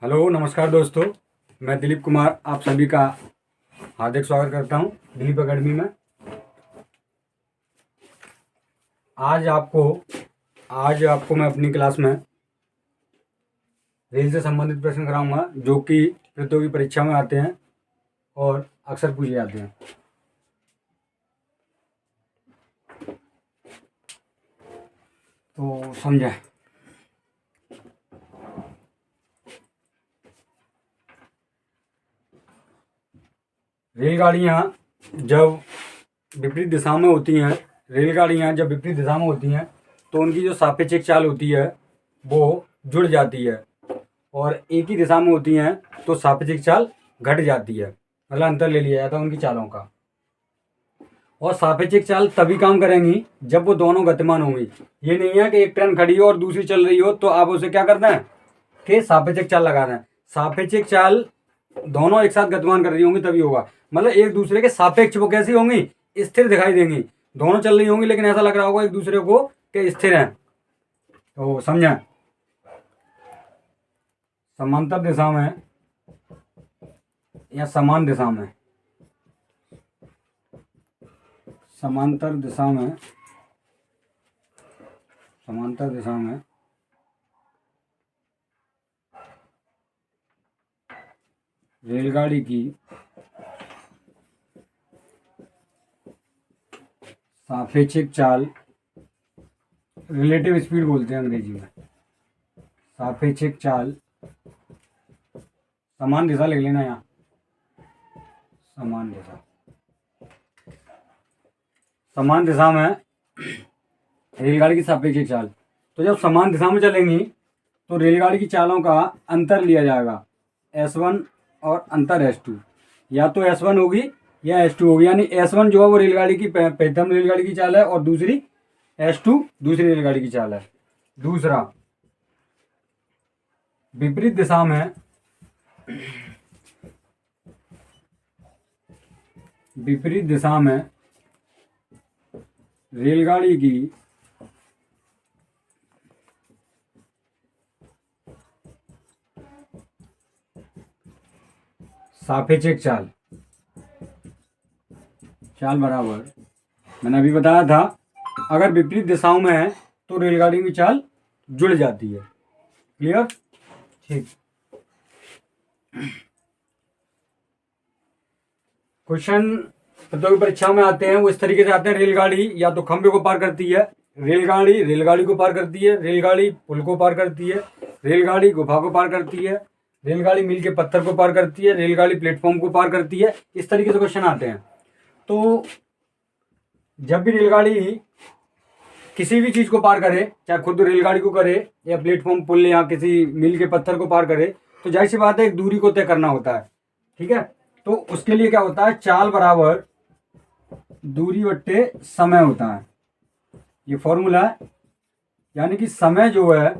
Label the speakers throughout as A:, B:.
A: Hello नमस्कार दोस्तों। मैं दिलीप कुमार आप सभी का हार्दिक स्वागत करता हूं दिलीप एकेडमी में। आज आपको मैं अपनी क्लास में रेल से संबंधित प्रश्न कराऊंगा जो कि प्रतियोगी परीक्षा में आते हैं और अक्सर पूछे जाते हैं। तो समझें। रेलगाड़ियाँ जब विपरीत दिशा में होती हैं तो उनकी जो सापेक्षिक चाल होती है वो जुड़ जाती है, और एक ही दिशा में होती हैं तो सापेक्षिक चाल घट जाती है। मतलब अंतर ले लिया जाता है उनकी चालों का। और सापेक्षिक चाल तभी काम करेंगी जब वो दोनों गतिमान होंगी। ये नहीं है कि एक ट्रेन खड़ी हो और दूसरी चल रही हो तो आप उसे क्या करते हैं कि सापेक्षिक चाल लगा दें। सापेक्षिक चाल दोनों एक साथ गतिमान कर रही होंगी तभी होगा। मतलब एक दूसरे के सापेक्ष वो कैसी होंगी, स्थिर दिखाई देंगी। दोनों चल रही होंगी लेकिन ऐसा लग रहा होगा एक दूसरे को कि स्थिर हैं। तो समझें। समांतर दिशा में या समान दिशा में, समांतर दिशा में रेलगाड़ी की सापेक्षिक चाल, रिलेटिव स्पीड बोलते हैं अंग्रेजी में। सापेक्षिक चाल, समान दिशा लिख लेना यहाँ, समान दिशा में रेलगाड़ी की सापेक्षिक चाल। तो जब समान दिशा में चलेंगी तो रेलगाड़ी की चालों का अंतर लिया जाएगा S1 और अंतर S2। या तो S1 होगी या S2 होगी। यानी S1 जो है वो रेलगाड़ी की प्रथम रेलगाड़ी की चाल है और दूसरी S2 दूसरी रेलगाड़ी की चाल है। दूसरा, विपरीत दिशा में रेलगाड़ी की सापेक्षिक चाल बराबर, मैंने अभी बताया था, अगर विपरीत दिशाओं में है तो रेलगाड़ी की चाल जुड़ जाती है। क्लियर? ठीक। क्वेश्चन प्रतियोगी परीक्षा में आते हैं वो इस तरीके से आते हैं। रेलगाड़ी या तो खंभे को पार करती है, रेलगाड़ी को पार करती है, रेलगाड़ी पुल को पार करती है, रेलगाड़ी गुफा को पार करती है, रेलगाड़ी मील के पत्थर को पार करती है, रेलगाड़ी प्लेटफॉर्म को पार करती है। इस तरीके से क्वेश्चन आते हैं। तो जब भी रेलगाड़ी किसी भी चीज को पार करे, चाहे खुद रेलगाड़ी को करे या प्लेटफॉर्म पुल या किसी मील के पत्थर को पार करे, तो जाहिर सी बात है एक दूरी को तय करना होता है। ठीक है, तो उसके लिए क्या होता है, चाल बराबर दूरी बट्टे समय होता है। ये फॉर्मूला है। यानी कि समय जो है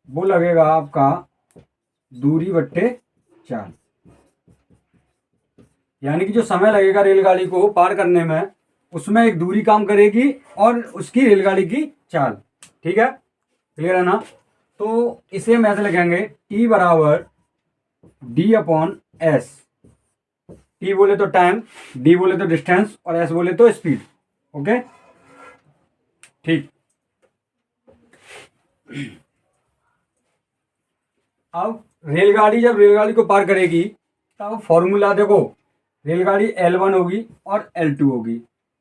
A: वो लगेगा आपका दूरी बट्टे चाल। यानी कि जो समय लगेगा रेलगाड़ी को पार करने में उसमें एक दूरी काम करेगी और उसकी रेलगाड़ी की चाल। ठीक है, क्लियर है ना? तो इसे हम ऐसे लिखेंगे, T बराबर D/S। T बोले तो टाइम, D बोले तो डिस्टेंस और S बोले तो स्पीड। ओके, ठीक। अब रेलगाड़ी जब रेलगाड़ी को पार करेगी तब फॉर्मूला देखो, रेलगाड़ी L1 होगी और L2 होगी,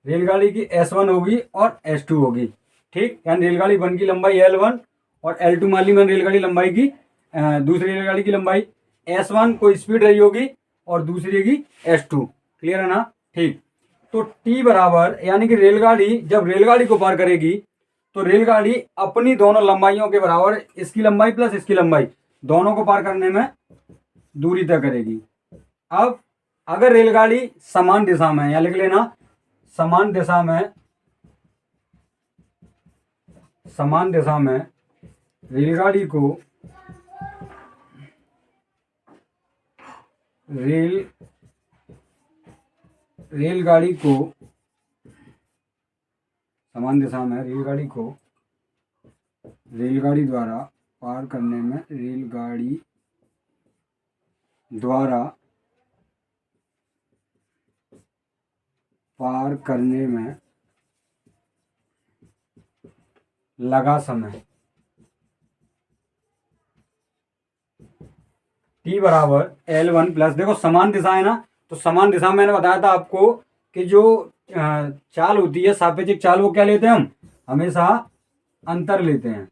A: रेलगाड़ी की S1 होगी और S2 होगी। ठीक, यानी रेलगाड़ी 1 की लंबाई L1 और L2 मान ली मैंने रेलगाड़ी लंबाई की दूसरी रेलगाड़ी की लंबाई। S1 को स्पीड रही होगी और दूसरी की S2। क्लियर है ना? ठीक। तो T बराबर, यानी कि रेलगाड़ी जब रेलगाड़ी को पार करेगी तो रेलगाड़ी अपनी दोनों लंबाइयों के बराबर, इसकी लंबाई प्लस इसकी लंबाई, दोनों को पार करने में दूरी तय करेगी। अब अगर रेलगाड़ी समान दिशा में, या लिख लेना समान दिशा में रेलगाड़ी को समान दिशा में रेलगाड़ी द्वारा पार करने में रेलगाड़ी द्वारा पार करने में लगा समय। टी बराबर L1 प्लस, देखो समान दिशा है ना, तो समान दिशा मैंने बताया था आपको कि जो चाल होती है सापेक्षिक चाल, वो क्या लेते हैं हम, हमेशा अंतर लेते हैं।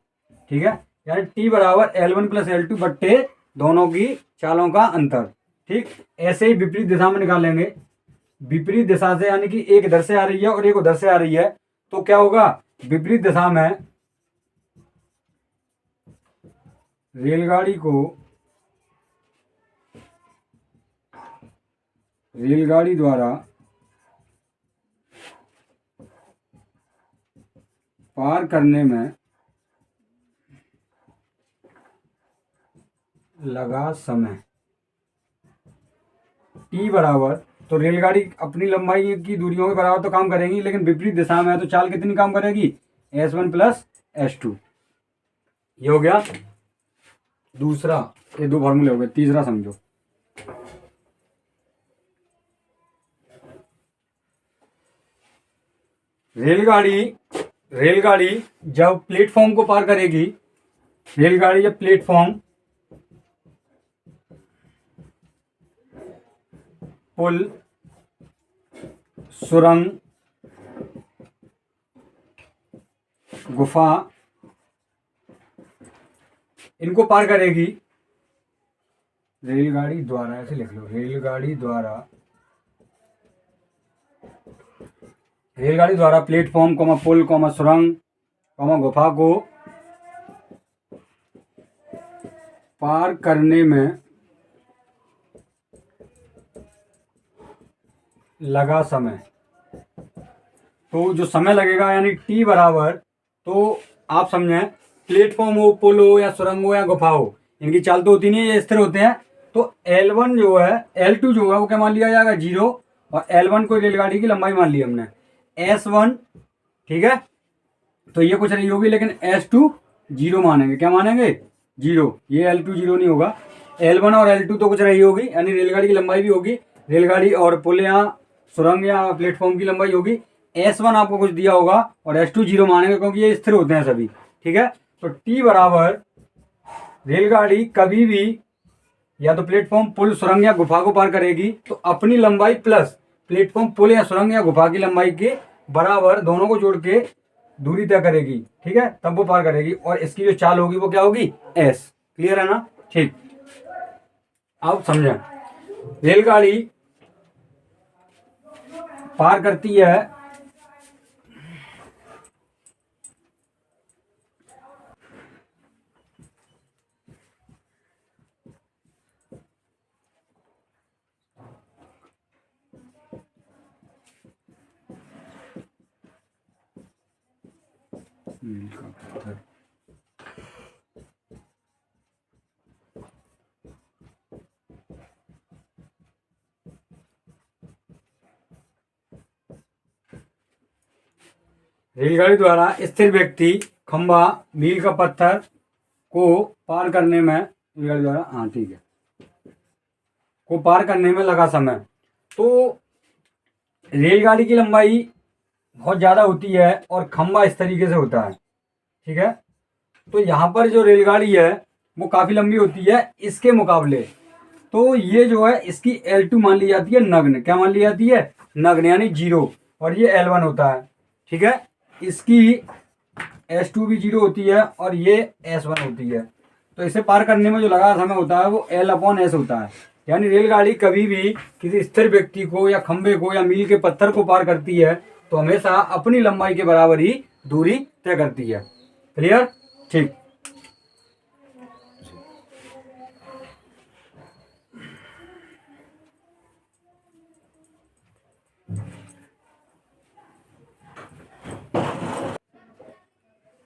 A: ठीक है, यानी टी बराबर L1 प्लस L2 बट्टे दोनों की चालों का अंतर। ठीक, ऐसे ही विपरीत दिशा में निकालेंगे। विपरीत दिशा से यानी कि एक इधर से आ रही है और एक उधर से आ रही है, तो क्या होगा, विपरीत दिशा में रेलगाड़ी द्वारा पार करने में लगा समय। टी बराबर, तो रेलगाड़ी अपनी लंबाई की दूरियों के बराबर तो काम करेगी, लेकिन विपरीत दिशा में है तो चाल कितनी काम करेगी, S1 प्लस S2। ये हो गया दूसरा, ये दो फॉर्मूले हो गए। तीसरा समझो, रेलगाड़ी जब प्लेटफॉर्म को पार करेगी, रेलगाड़ी जब प्लेटफॉर्म, पुल, सुरंग, गुफा, इनको पार करेगी, रेलगाड़ी द्वारा, ऐसे लिख लो, रेलगाड़ी द्वारा प्लेटफॉर्म, पुल, सुरंग, गुफा को पार करने में लगा समय। तो जो समय लगेगा यानी टी बराबर, तो आप समझें प्लेटफॉर्म हो, पुल हो या सुरंग हो या गुफा हो, इनकी चाल तो होती नहीं है, ये स्थिर होते हैं। तो L1 जो है, L2 जो है वो क्या मान लिया जाएगा, 0, और L1 को रेलगाड़ी की लंबाई मान ली हमने S1। ठीक है, तो ये कुछ नहीं होगी, लेकिन S2 0 मानेंगे। क्या मानेंगे, 0। ये L2 0 नहीं होगा। L1 और L2 तो कुछ नहीं होगी, यानी रेलगाड़ी की लंबाई भी होगी, रेलगाड़ी और पुल या सुरंग या प्लेटफॉर्म की लंबाई होगी। S1 आपको कुछ दिया होगा और S2 0 मानेंगे, क्योंकि ये स्थिर होते हैं सभी। ठीक है, तो T बराबर, रेलगाड़ी कभी भी या तो प्लेटफॉर्म, पुल, सुरंग या गुफा को पार करेगी तो अपनी लंबाई प्लस प्लेटफॉर्म, पुल या सुरंग या गुफा की लंबाई के बराबर दोनों को जोड़ के दूरी तय करेगी। ठीक है, तब वो पार करेगी, और इसकी जो चाल होगी वो क्या होगी, S। क्लियर है ना। ठीक, अब समझें, रेलगाड़ी पार करती है मील का पत्थर, रेलगाड़ी द्वारा स्थिर व्यक्ति, खंभा, मील का पत्थर को पार करने में, रेलगाड़ी द्वारा, हाँ ठीक है, को पार करने में लगा समय। तो रेलगाड़ी की लंबाई बहुत ज़्यादा होती है और खंभा इस तरीके से होता है। ठीक है, तो यहाँ पर जो रेलगाड़ी है वो काफ़ी लंबी होती है इसके मुकाबले। तो ये जो है इसकी L2 मान ली जाती है नग्न। क्या मान ली जाती है, नग्न, यानी 0, और ये L1 होता है। ठीक है, इसकी S2 भी 0 होती है और ये S1 होती है। तो इसे पार करने में जो लगा समय होता है वो L/S होता है। यानी रेलगाड़ी कभी भी किसी स्थिर व्यक्ति को या खंबे को या मील के पत्थर को पार करती है तो हमेशा अपनी लंबाई के बराबर ही दूरी तय करती है। क्लियर। ठीक,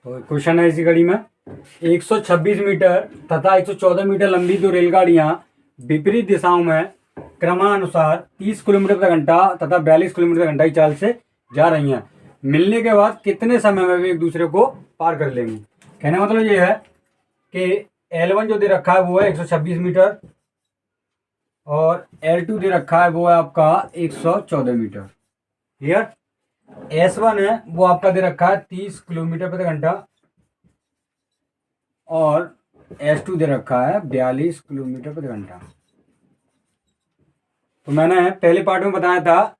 A: तो क्वेश्चन है इसी कड़ी में, 126 मीटर तथा 114 मीटर लंबी दो रेलगाड़ियां विपरीत दिशाओं में क्रमानुसार 30 किलोमीटर प्रति घंटा तथा 42 किलोमीटर प्रति घंटा की चाल से जा रही हैं। मिलने के बाद कितने समय में वे एक दूसरे को पार कर लेंगी। कहने का मतलब ये है कि L1 जो दे रखा है वो है 126 मीटर, और L2 दे रखा है वो है आपका 114 मीटर। क्लियर। S1 है वो आपका दे रखा है 30 किलोमीटर प्रति घंटा और S2 दे रखा है 42 किलोमीटर प्रति घंटा। तो मैंने पहले पार्ट में बताया था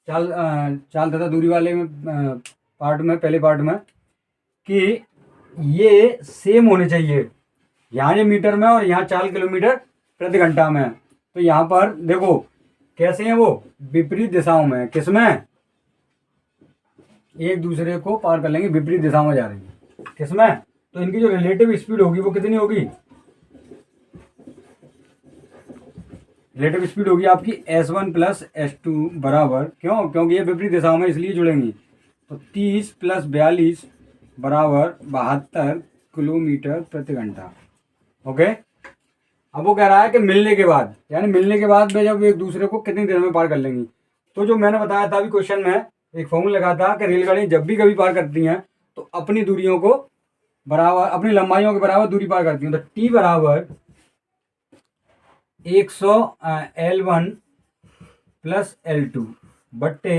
A: चाल तथा दूरी वाले में पार्ट में पहले पार्ट में कि ये सेम होने चाहिए, यहाँ ये मीटर में और यहाँ 4 किलोमीटर प्रति घंटा में। तो यहाँ पर देखो कैसे हैं वो विपरीत दिशाओं में, किसमें एक दूसरे को पार कर लेंगे, विपरीत दिशा में जा रही है किसमें। तो इनकी जो रिलेटिव स्पीड होगी वो कितनी होगी, रिलेटिव स्पीड होगी आपकी S1 प्लस S2 बराबर, क्यों, क्योंकि ये विपरीत दिशाओं में इसलिए जुड़ेंगी। तो 30 प्लस 42 बराबर 72 किलोमीटर प्रति घंटा। ओके। अब वो कह रहा है कि मिलने के बाद, यानी मिलने के बाद में जब एक दूसरे को कितनी देर में पार कर लेंगी। तो जो मैंने बताया था अभी क्वेश्चन में एक फॉर्मूला लगा था कि रेलगाड़ी जब भी कभी पार करती हैं तो अपनी दूरियों को बराबर, अपनी लंबाइयों के बराबर दूरी पार करती हैं। तो T बराबर 100 L1 प्लस L2 बट्टे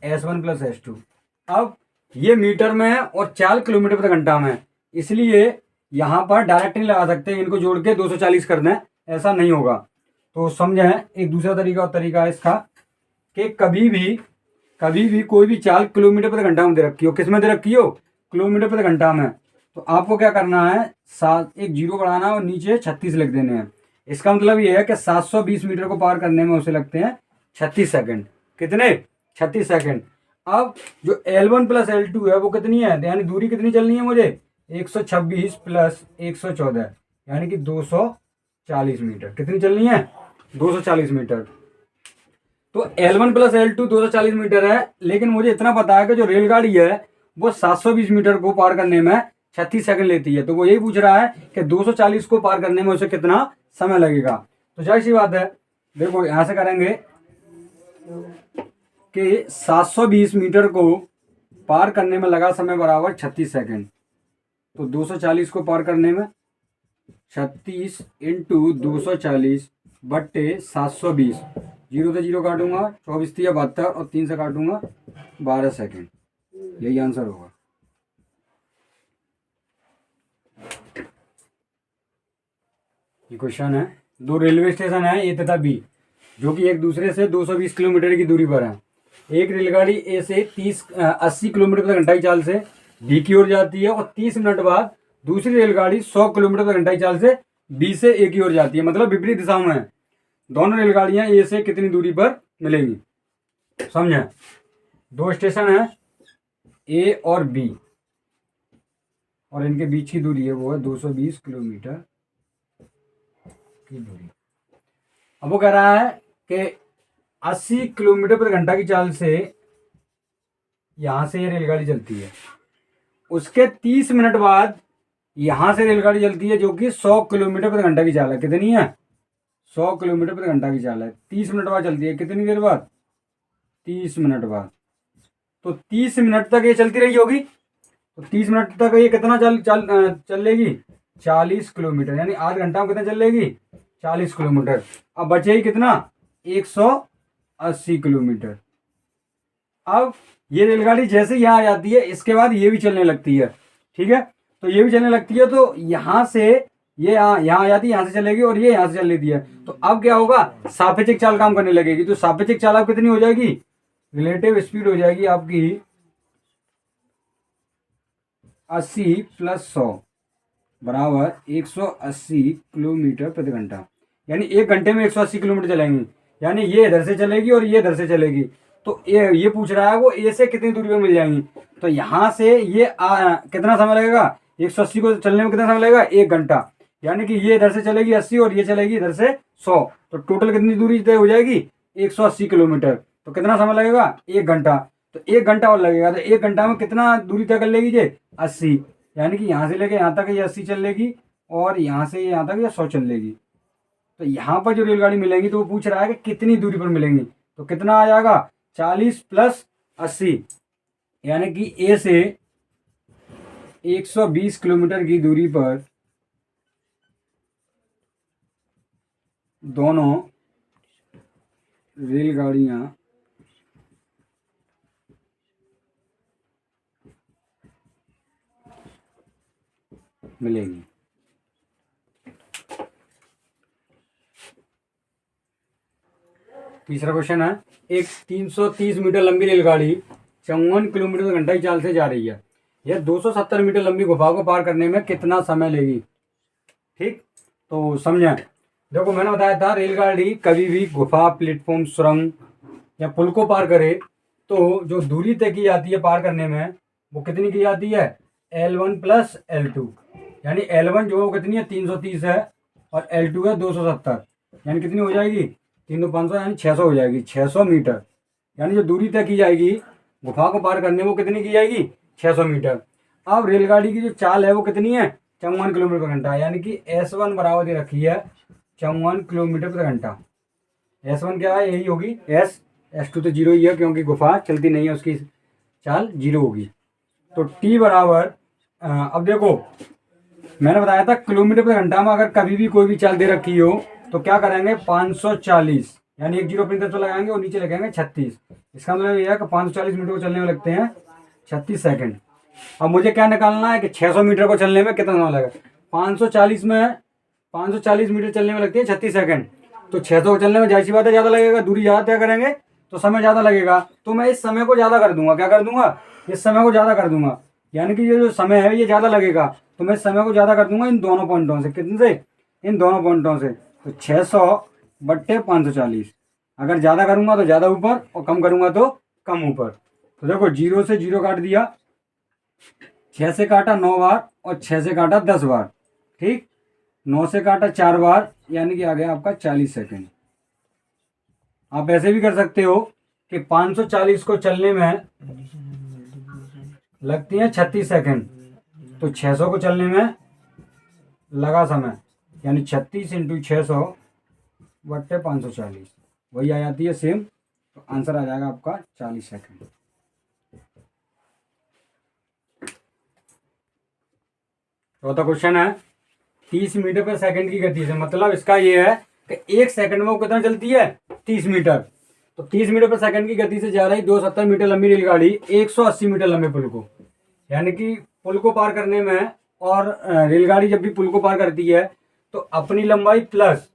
A: S1 प्लस S2। अब ये मीटर में है और 4 किलोमीटर प्रति घंटा में, इसलिए यहाँ पर डायरेक्ट नहीं लगा सकते, इनको जोड़ के 240 कर दें, ऐसा नहीं होगा। तो समझें एक दूसरा तरीका है इसका कि कभी भी कोई भी 4 किलोमीटर प्रति घंटा में दे रखी हो, किस में दे रखी हो, किलोमीटर प्रति घंटा में, तो आपको क्या करना है, एक जीरो बढ़ाना है और नीचे 36 लिख देने हैं। इसका मतलब ये है कि 720 मीटर को पार करने में उसे लगते हैं 36 सेकंड। कितने, 36 सेकंड। अब जो L1 प्लस L2 है वो कितनी है, यानी दूरी कितनी चलनी है मुझे, 126 प्लस 114 यानी कि 240 मीटर। कितनी चलनी है, 240 मीटर। तो L1 प्लस L2 240 मीटर है, लेकिन मुझे इतना पता है कि जो रेलगाड़ी है वो 720 मीटर को पार करने में 36 सेकंड लेती है। तो वो यही पूछ रहा है कि 240 को पार करने में उसे कितना समय लगेगा। तो जाहिर सी बात है, देखो यहां से करेंगे कि 720 मीटर को पार करने में लगा समय बराबर 36 सेकंड। तो 240 को पार करने में 36 इंटू 240 बट्टे 720, जीरो से जीरो काटूंगा, 24 या 72 और 3 से काटूंगा 12 सेकंड। यही आंसर होगा। ये क्वेश्चन है, दो रेलवे स्टेशन है ए तथा बी जो कि एक दूसरे से 220 किलोमीटर की दूरी पर है। एक रेलगाड़ी ए से 80 किलोमीटर प्रति घंटा की चाल से बी की ओर जाती है और 30 मिनट बाद दूसरी रेलगाड़ी 100 किलोमीटर प्रति घंटा की चाल से बी से ए की ओर जाती है, मतलब विपरीत दिशाओं में है। दोनों रेलगाड़ियां ए से कितनी दूरी पर मिलेंगी, समझे। दो स्टेशन है ए और बी और इनके बीच की दूरी है वो है 220 किलोमीटर की दूरी। अब वो कह रहा है कि 80 किलोमीटर प्रति घंटा की चाल से यहां से ये रेलगाड़ी चलती है, उसके 30 मिनट बाद यहां से रेलगाड़ी चलती है जो कि 100 किलोमीटर प्रति घंटा की चाल है। कितनी है, 100 किलोमीटर प्रति घंटा की चाल है। 30 मिनट बाद चलती है, कितनी देर बाद, 30 मिनट बाद। तो 30 मिनट तक ये चलती रही होगी, तो 30 मिनट तक ये कितना चलेगी, 40 किलोमीटर, यानी आध घंटा में कितना चलेगी, 40 किलोमीटर। अब बचेगी कितना, 180 किलोमीटर। अब ये रेलगाड़ी जैसे यहाँ आ जाती है इसके बाद ये भी चलने लगती है, ठीक है। तो ये भी चलने लगती है, तो यहाँ से ये यहाँ आ जाती है, यहाँ से चलेगी और ये यहाँ से चल लेती है। तो अब क्या होगा, सापेक्षिक चाल काम करने लगेगी। तो सापेक्षिक चाल अब कितनी हो जाएगी, रिलेटिव स्पीड हो जाएगी आपकी 80 प्लस 100 बराबर 180 किलोमीटर प्रति घंटा, यानी एक घंटे में 180 किलोमीटर चलेंगी, यानी ये इधर से चलेगी और ये इधर से चलेगी। तो ये पूछ रहा है वो ए से कितनी दूरी पर मिल जाएंगी। तो यहाँ से ये कितना समय लगेगा, 180 को चलने में कितना समय लगेगा, 1 घंटा, यानी कि ये इधर से चलेगी 80 और ये चलेगी इधर से 100। तो टोटल कितनी दूरी तय हो जाएगी, 180 किलोमीटर। तो कितना समय लगेगा, 1 घंटा। तो 1 घंटा और लगेगा, तो 1 घंटा में कितना दूरी तय कर लेगी ये, 80, यानी कि यहाँ से लेके यहाँ तक ये 80 चल लेगी और यहाँ से यहाँ तक ये 100 चल लेगी। तो यहाँ पर जो रेलगाड़ी मिलेंगी तो वो पूछ रहा है कि कितनी दूरी पर मिलेंगी। तो कितना आ जाएगा, 40 प्लस 80, यानी कि ए से 120 किलोमीटर की दूरी पर दोनों रेलगाड़ियाँ मिलेंगी। तीसरा क्वेश्चन है, एक 330 मीटर लंबी रेलगाड़ी 54 किलोमीटर घंटा की चाल से जा रही है। यह 270 मीटर लंबी गुफा को पार करने में कितना समय लेगी? ठीक, तो समझें। देखो मैंने बताया था रेलगाड़ी कभी भी गुफा, प्लेटफॉर्म, सुरंग या पुल को पार करे तो जो दूरी तय की जाती है पार करने में वो कितनी की जाती है? L1 plus L2। यानी L1 जो है वो कितनी है? 330 है, और L2 है 270। यानी कितनी हो जाएगी? 3 2 500 यानी 600 हो जाएगी। 600 मीटर यानी जो दूरी तय की जाएगी गुफा को पार करने में वो कितनी की जाएगी? 600 मीटर। अब रेलगाड़ी की जो चाल है वो कितनी है? 54 किलोमीटर प्रति घंटा। यानी कि S1 बराबर दे रखी है 54 किलोमीटर प्रति घंटा। S1 क्या है? यही होगी S2 तो जीरो ही है क्योंकि गुफा चलती नहीं है, उसकी चाल जीरो होगी। तो T बराबर अब देखो मैंने बताया था किलोमीटर प्रति घंटा में अगर कभी भी कोई भी चाल दे रखी हो तो क्या करेंगे? 540 यानी एक जीरो अपनी तरफ से लगाएंगे और नीचे लगाएंगे 36। इसका मतलब ये है कि 540 मीटर को चलने में लगते हैं 36 सेकंड। अब मुझे क्या निकालना है कि 600 मीटर को चलने में कितना समय लगेगा? 540 मीटर चलने में लगती है 36 सेकंड। तो 600 को चलने में जाहिर सी बात है ज़्यादा लगेगा, दूरी ज़्यादा तय करेंगे तो समय ज़्यादा लगेगा। तो मैं इस समय को ज़्यादा कर दूंगा। क्या कर दूंगा? इस समय को ज़्यादा कर दूंगा। यानी कि ये जो समय है ये ज़्यादा लगेगा, तो मैं इस समय को ज़्यादा कर दूंगा इन दोनों पॉइंटों से। कितने से? इन दोनों पॉइंटों से। तो 600/540। अगर ज़्यादा करूँगा तो ज़्यादा ऊपर और कम करूँगा तो कम ऊपर। तो देखो 0 से 0 काट दिया, 6 से काटा 9 बार और 6 से काटा 10 बार। ठीक, 9 से काटा 4 बार यानी कि आ गया आपका 40 सेकंड। आप ऐसे भी कर सकते हो कि 540 को चलने में लगती है 36 सेकंड, तो 600 को चलने में लगा समय यानी 36 × 600/540 वही आ जाती है सेम। तो आंसर आ जाएगा आपका 40 सेकंड। चौथा क्वेश्चन है, 30 मीटर पर सेकंड की गति से, मतलब इसका ये है कि एक सेकंड में वो कितना चलती है? 30 मीटर। तो 30 मीटर पर सेकंड की गति से जा रही 270 मीटर लंबी रेलगाड़ी 180 मीटर लंबे पुल को, यानी कि पुल को पार करने में, और रेलगाड़ी जब भी पुल को पार करती है तो अपनी लंबाई प्लस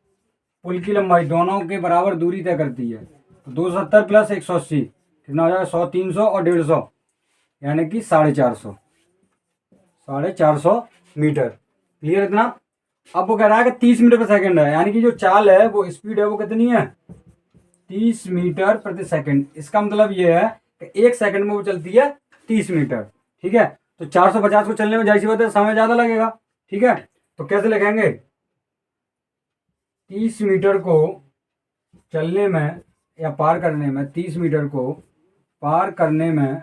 A: पुल की लंबाई दोनों के बराबर दूरी तय करती है। तो 270 प्लस 180 कितना हो जाएगा? 100, 300 और 150 यानी कि 450 मीटर। क्लियर इतना? अब वो कह रहा है कि 30 मीटर पर सेकंड है, यानी कि जो चाल है वो स्पीड है वो कितनी है? 30 मीटर प्रति सेकंड। इसका मतलब ये है कि एक सेकंड में वो चलती है 30 मीटर। ठीक है, तो 450 को चलने में जाहिर सी बात है समय ज़्यादा लगेगा। ठीक है, तो कैसे लिखेंगे? 30 मीटर को चलने में या पार करने में, 30 मीटर को पार करने में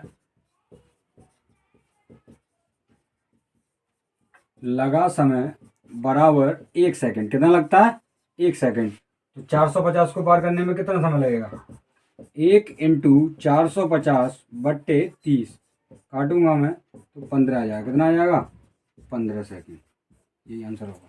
A: लगा समय बराबर 1 सेकंड। कितना लगता है? 1 सेकंड। तो 450 को पार करने में कितना समय लगेगा? 1 × 450/30 काटूंगा मैं तो 15 आ जाएगा। कितना आ जाएगा? 15 सेकंड। यही आंसर होगा।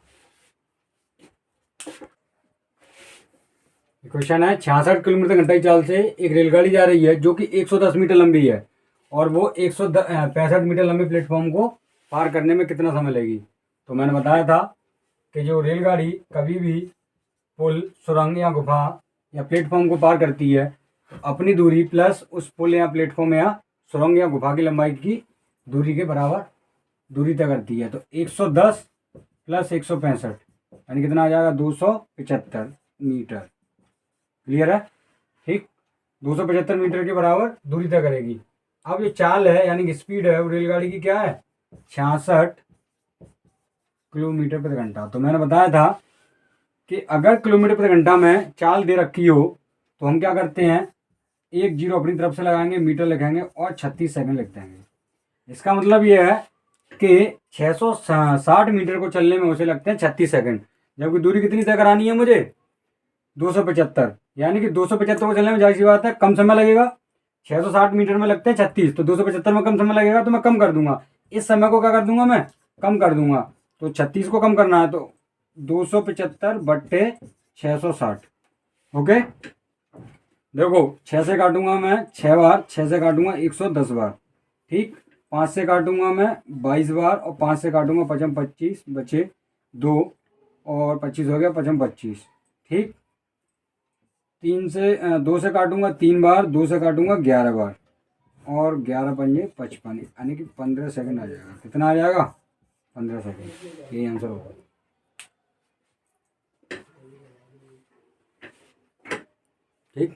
A: क्वेश्चन है, 66 किलोमीटर घंटा की चाल से एक रेलगाड़ी जा रही है जो कि 110 मीटर लंबी है और वो 165 मीटर लंबे प्लेटफॉर्म को पार करने में कितना समय लेगी? तो मैंने बताया था कि जो रेलगाड़ी कभी भी पुल, सुरंग या गुफा या प्लेटफॉर्म को पार करती है तो अपनी दूरी प्लस उस पुल या प्लेटफॉर्म या सुरंग या गुफा की लंबाई की दूरी के बराबर दूरी तय करती है। तो 110 प्लस 165 यानी कितना आ जाएगा? 275 मीटर। क्लियर है? ठीक, 275 मीटर के बराबर दूरी तय करेगी। अब ये चाल है यानी कि स्पीड है वो रेलगाड़ी की क्या है? 66 किलोमीटर प्रति घंटा। तो मैंने बताया था कि अगर किलोमीटर प्रति घंटा में चाल दे रखी हो तो हम क्या करते हैं? एक जीरो अपनी तरफ से लगाएंगे, मीटर लिखेंगे और 36 सेकंड लिख देंगे। इसका मतलब ये है कि 660 मीटर को चलने में उसे लगते हैं 36 सेकंड, जबकि दूरी कितनी तय करानी है मुझे? 275। यानी कि 275 को चलने में जाहिर सी बात है कम समय लगेगा। 660 मीटर में लगते हैं 36, तो 275 में कम समय लगेगा तो मैं कम कर दूंगा। इस समय को क्या कर दूंगा? मैं कम कर दूंगा। तो 36 को कम करना है तो 275/660। ओके, देखो 6 से काटूंगा मैं 6 बार, 6 से काटूंगा 110 बार, ठीक। 5 से काटूंगा मैं 22 बार, और 5 से काटूंगा 5 25, बचे 2, और 25 हो गया, 5 25, ठीक। 2 से काटूंगा 3 बार, 2 से काटूंगा 11 बार, और 11 पंजे 55, यानी कि 15 सेकंड आ जाएगा। कितना आ जाएगा? 15 सेकंड। यही आंसर होगा, ठीक।